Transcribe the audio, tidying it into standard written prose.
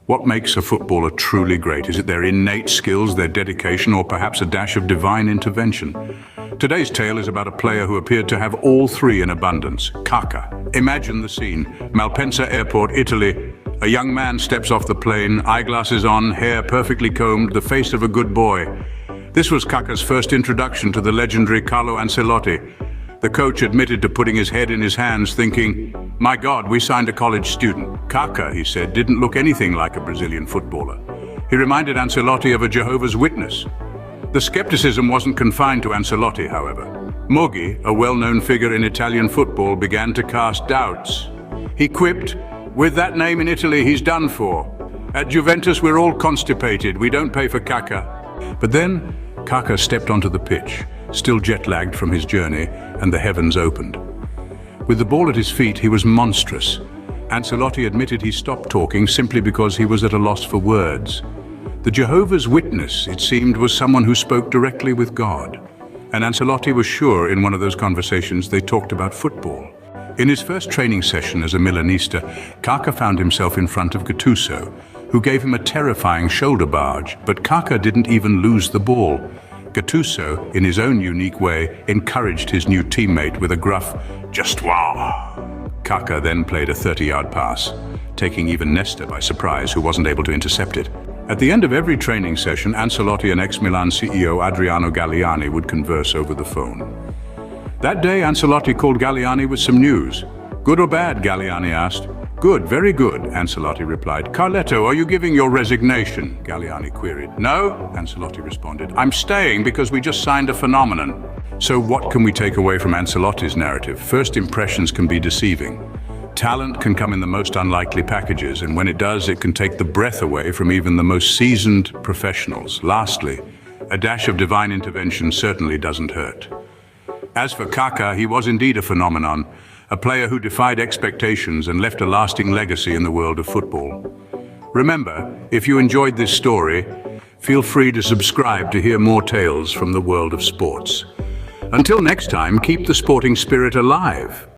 What makes a footballer truly great? Is it their innate skills, their dedication, or perhaps a dash of divine intervention? Today's tale is about a player who appeared to have all three in abundance, Kaka. Imagine the scene. Malpensa Airport, Italy. A young man steps off the plane, eyeglasses on, hair perfectly combed, the face of a good boy. This was Kaka's first introduction to the legendary Carlo Ancelotti. The coach admitted to putting his head in his hands, thinking, "My God, we signed a college student." Kaka, he said, didn't look anything like a Brazilian footballer. He reminded Ancelotti of a Jehovah's Witness. The skepticism wasn't confined to Ancelotti, however. Moggi, a well-known figure in Italian football, began to cast doubts. He quipped, "With that name in Italy, he's done for. At Juventus, we're all constipated. We don't pay for Kaka." But then, Kaka stepped onto the pitch, still jet-lagged from his journey, and the heavens opened. With the ball at his feet, he was monstrous. Ancelotti admitted he stopped talking simply because he was at a loss for words. The Jehovah's Witness, it seemed, was someone who spoke directly with God. And Ancelotti was sure in one of those conversations they talked about football. In his first training session as a Milanista, Kaka found himself in front of Gattuso, who gave him a terrifying shoulder barge, but Kaka didn't even lose the ball. Gattuso, in his own unique way, encouraged his new teammate with a gruff, "Just wow." Kaka then played a 30-yard pass, taking even Nesta by surprise, who wasn't able to intercept it. At the end of every training session, Ancelotti and ex-Milan CEO Adriano Galliani would converse over the phone. That day, Ancelotti called Galliani with some news. "Good or bad?" Galliani asked. "Good, very good," Ancelotti replied. "Carletto, are you giving your resignation?" Galliani queried. "No," Ancelotti responded. "I'm staying because we just signed a phenomenon." So what can we take away from Ancelotti's narrative? First impressions can be deceiving. Talent can come in the most unlikely packages, and when it does, it can take the breath away from even the most seasoned professionals. Lastly, a dash of divine intervention certainly doesn't hurt. As for Kaka, he was indeed a phenomenon, a player who defied expectations and left a lasting legacy in the world of football. Remember, if you enjoyed this story, feel free to subscribe to hear more tales from the world of sports. Until next time, keep the sporting spirit alive.